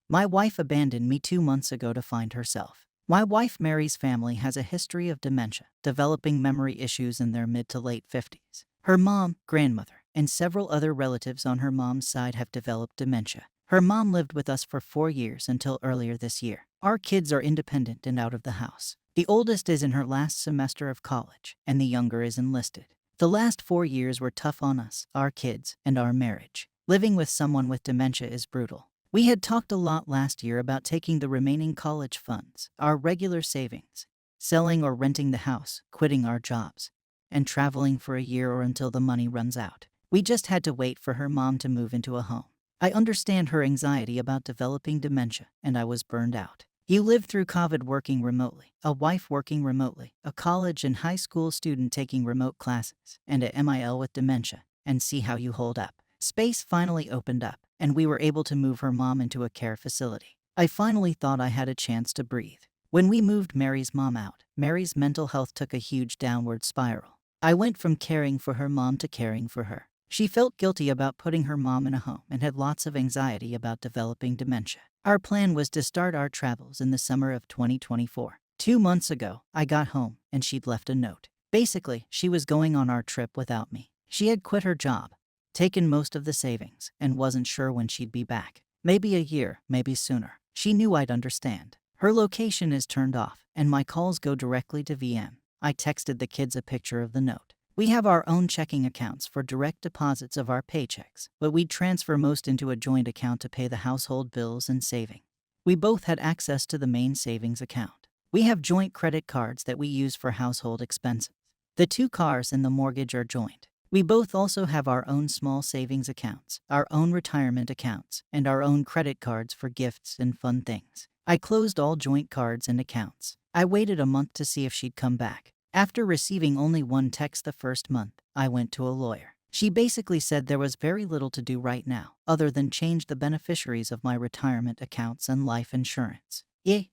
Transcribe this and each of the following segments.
My wife abandoned me 2 months ago to find herself. My wife Mary's family has a history of dementia, developing memory issues in their mid to late 50s. Her mom, grandmother, and several other relatives on her mom's side have developed dementia. Her mom lived with us for 4 years until earlier this year. Our kids are independent and out of the house. The oldest is in her last semester of college, and the younger is enlisted. The last 4 years were tough on us, our kids, and our marriage. Living with someone with dementia is brutal. We had talked a lot last year about taking the remaining college funds, our regular savings, selling or renting the house, quitting our jobs, and traveling for a year or until the money runs out. We just had to wait for her mom to move into a home. I understand her anxiety about developing dementia, and I was burned out. You lived through COVID working remotely, a wife working remotely, a college and high school student taking remote classes, and a MIL with dementia, and see how you hold up. Space finally opened up, and we were able to move her mom into a care facility. I finally thought I had a chance to breathe. When we moved Mary's mom out, Mary's mental health took a huge downward spiral. I went from caring for her mom to caring for her. She felt guilty about putting her mom in a home and had lots of anxiety about developing dementia. Our plan was to start our travels in the summer of 2024. 2 months ago, I got home and she'd left a note. Basically, she was going on our trip without me. She had quit her job, taken most of the savings, and wasn't sure when she'd be back. Maybe a year, maybe sooner. She knew I'd understand. Her location is turned off, and my calls go directly to VM. I texted the kids a picture of the note. We have our own checking accounts for direct deposits of our paychecks, but we'd transfer most into a joint account to pay the household bills and saving. We both had access to the main savings account. We have joint credit cards that we use for household expenses. The 2 cars and the mortgage are joint. We both also have our own small savings accounts, our own retirement accounts, and our own credit cards for gifts and fun things. I closed all joint cards and accounts. I waited a month to see if she'd come back. After receiving only one text the first month, I went to a lawyer. She basically said there was very little to do right now, other than change the beneficiaries of my retirement accounts and life insurance.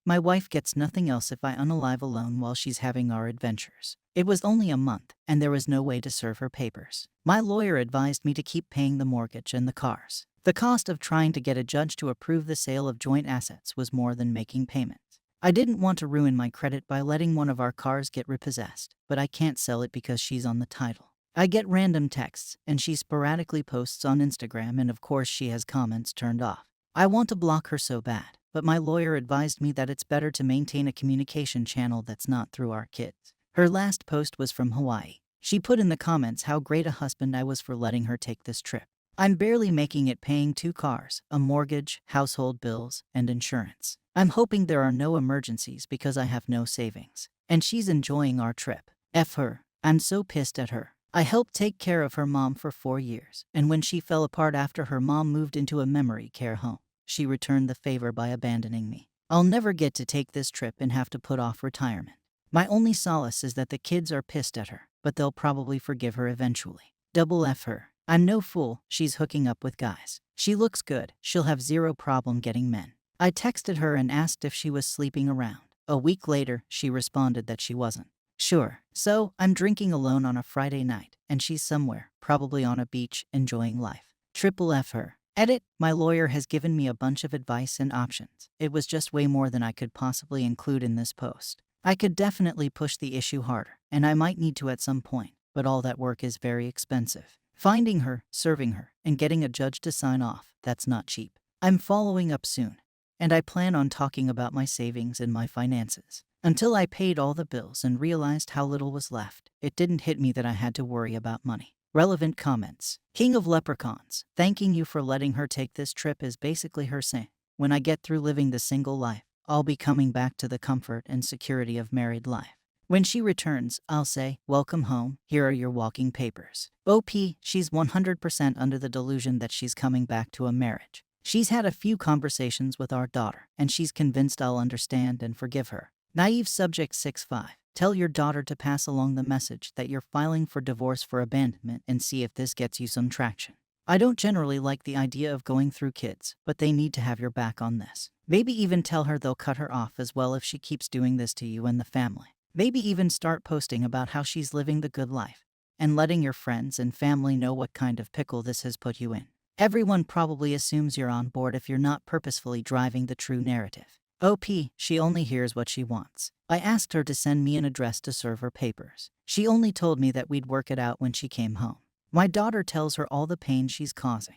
My wife gets nothing else if I unalive alone while she's having our adventures. It was only a month, and there was no way to serve her papers. My lawyer advised me to keep paying the mortgage and the cars. The cost of trying to get a judge to approve the sale of joint assets was more than making payments. I didn't want to ruin my credit by letting one of our cars get repossessed, but I can't sell it because she's on the title. I get random texts, and she sporadically posts on Instagram, and of course she has comments turned off. I want to block her so bad, but my lawyer advised me that it's better to maintain a communication channel that's not through our kids. Her last post was from Hawaii. She put in the comments how great a husband I was for letting her take this trip. I'm barely making it paying 2 cars, a mortgage, household bills, and insurance. I'm hoping there are no emergencies because I have no savings. And she's enjoying our trip. F her. I'm so pissed at her. I helped take care of her mom for 4 years, and when she fell apart after her mom moved into a memory care home, she returned the favor by abandoning me. I'll never get to take this trip and have to put off retirement. My only solace is that the kids are pissed at her, but they'll probably forgive her eventually. Double F her. I'm no fool, she's hooking up with guys. She looks good, she'll have zero problem getting men. I texted her and asked if she was sleeping around. A week later, she responded that she wasn't. Sure. So, I'm drinking alone on a Friday night, and she's somewhere, probably on a beach, enjoying life. Triple F her. Edit, my lawyer has given me a bunch of advice and options. It was just way more than I could possibly include in this post. I could definitely push the issue harder, and I might need to at some point, but all that work is very expensive. Finding her, serving her, and getting a judge to sign off, that's not cheap. I'm following up soon, and I plan on talking about my savings and my finances. Until I paid all the bills and realized how little was left, it didn't hit me that I had to worry about money. Relevant comments. King of Leprechauns, thanking you for letting her take this trip is basically her saying, when I get through living the single life, I'll be coming back to the comfort and security of married life. When she returns, I'll say, welcome home, here are your walking papers. OP, she's 100% under the delusion that she's coming back to a marriage. She's had a few conversations with our daughter, and she's convinced I'll understand and forgive her. Naive subject 6-5. Tell your daughter to pass along the message that you're filing for divorce for abandonment and see if this gets you some traction. I don't generally like the idea of going through kids, but they need to have your back on this. Maybe even tell her they'll cut her off as well if she keeps doing this to you and the family. Maybe even start posting about how she's living the good life and letting your friends and family know what kind of pickle this has put you in. Everyone probably assumes you're on board if you're not purposefully driving the true narrative. OP, she only hears what she wants. I asked her to send me an address to serve her papers. She only told me that we'd work it out when she came home. My daughter tells her all the pain she's causing,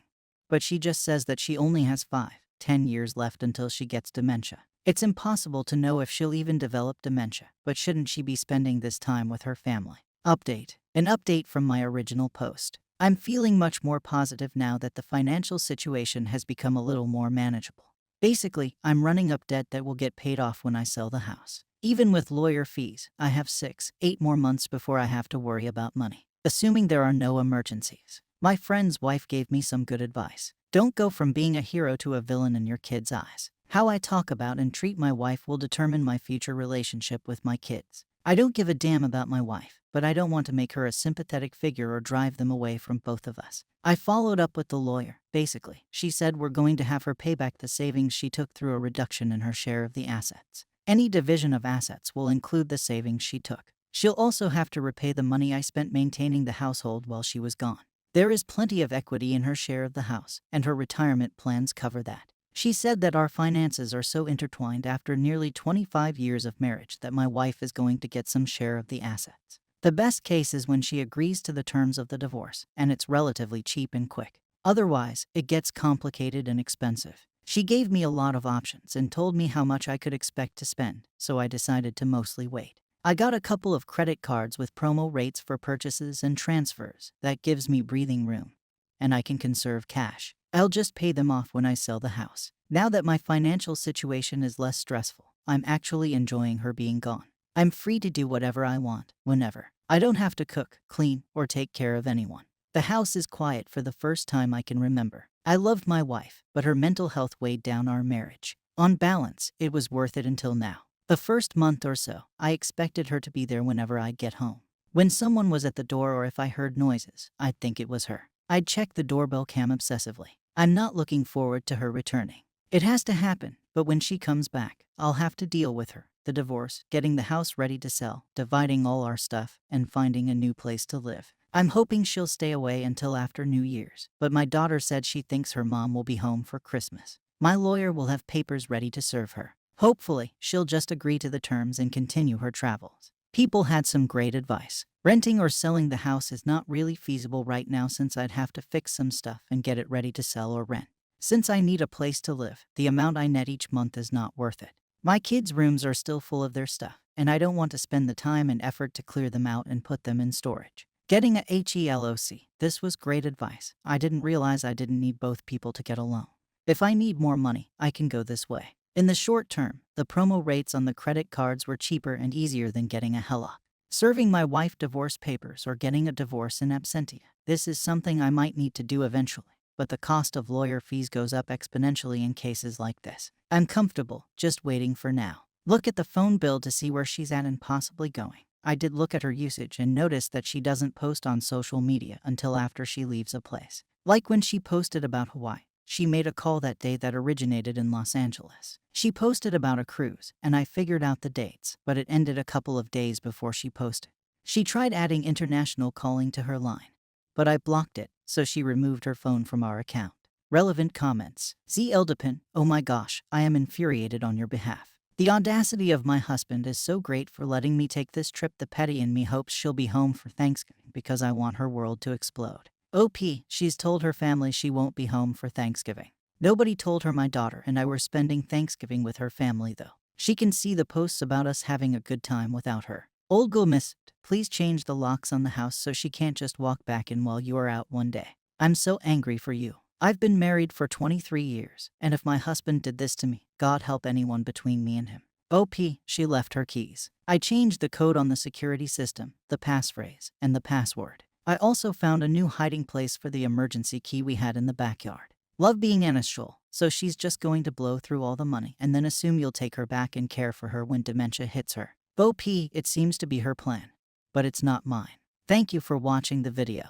but she just says that she only has 5-10 years left until she gets dementia. It's impossible to know if she'll even develop dementia, but shouldn't she be spending this time with her family? Update. An update from my original post. I'm feeling much more positive now that the financial situation has become a little more manageable. Basically, I'm running up debt that will get paid off when I sell the house. Even with lawyer fees, I have 6-8 more months before I have to worry about money, assuming there are no emergencies. My friend's wife gave me some good advice. Don't go from being a hero to a villain in your kids' eyes. How I talk about and treat my wife will determine my future relationship with my kids. I don't give a damn about my wife, but I don't want to make her a sympathetic figure or drive them away from both of us. I followed up with the lawyer. Basically, she said we're going to have her pay back the savings she took through a reduction in her share of the assets. Any division of assets will include the savings she took. She'll also have to repay the money I spent maintaining the household while she was gone. There is plenty of equity in her share of the house, and her retirement plans cover that. She said that our finances are so intertwined after nearly 25 years of marriage that my wife is going to get some share of the assets. The best case is when she agrees to the terms of the divorce, and it's relatively cheap and quick. Otherwise, it gets complicated and expensive. She gave me a lot of options and told me how much I could expect to spend, so I decided to mostly wait. I got a couple of credit cards with promo rates for purchases and transfers. That gives me breathing room, and I can conserve cash. I'll just pay them off when I sell the house. Now that my financial situation is less stressful, I'm actually enjoying her being gone. I'm free to do whatever I want, whenever. I don't have to cook, clean, or take care of anyone. The house is quiet for the first time I can remember. I loved my wife, but her mental health weighed down our marriage. On balance, it was worth it until now. The first month or so, I expected her to be there whenever I'd get home. When someone was at the door or if I heard noises, I'd think it was her. I'd check the doorbell cam obsessively. I'm not looking forward to her returning. It has to happen, but when she comes back, I'll have to deal with her, the divorce, getting the house ready to sell, dividing all our stuff, and finding a new place to live. I'm hoping she'll stay away until after New Year's, but my daughter said she thinks her mom will be home for Christmas. My lawyer will have papers ready to serve her. Hopefully, she'll just agree to the terms and continue her travels. People had some great advice. Renting or selling the house is not really feasible right now since I'd have to fix some stuff and get it ready to sell or rent. Since I need a place to live, the amount I net each month is not worth it. My kids' rooms are still full of their stuff, and I don't want to spend the time and effort to clear them out and put them in storage. Getting a HELOC. This was great advice. I didn't realize I didn't need both people to get a loan. If I need more money, I can go this way. In the short term, the promo rates on the credit cards were cheaper and easier than getting a HELOC. Serving my wife divorce papers or getting a divorce in absentia. This is something I might need to do eventually, but the cost of lawyer fees goes up exponentially in cases like this. I'm comfortable, just waiting for now. Look at the phone bill to see where she's at and possibly going. I did look at her usage and noticed that she doesn't post on social media until after she leaves a place. Like when she posted about Hawaii. She made a call that day that originated in Los Angeles. She posted about a cruise, and I figured out the dates, but it ended a couple of days before she posted. She tried adding international calling to her line, but I blocked it, so she removed her phone from our account. Relevant comments. Z. Eldepin, oh my gosh, I am infuriated on your behalf. The audacity of my husband is so great for letting me take this trip. The petty in me hopes she'll be home for Thanksgiving because I want her world to explode. OP, she's told her family she won't be home for Thanksgiving. Nobody told her my daughter and I were spending Thanksgiving with her family though. She can see the posts about us having a good time without her. Old girl missed, please change the locks on the house so she can't just walk back in while you are out one day. I'm so angry for you. I've been married for 23 years, and if my husband did this to me, God help anyone between me and him. OP, she left her keys. I changed the code on the security system, the passphrase, and the password. I also found a new hiding place for the emergency key we had in the backyard. Love being Anna's shoal, so she's just going to blow through all the money and then assume you'll take her back and care for her when dementia hits her. OP, it seems to be her plan, but it's not mine. Thank you for watching the video.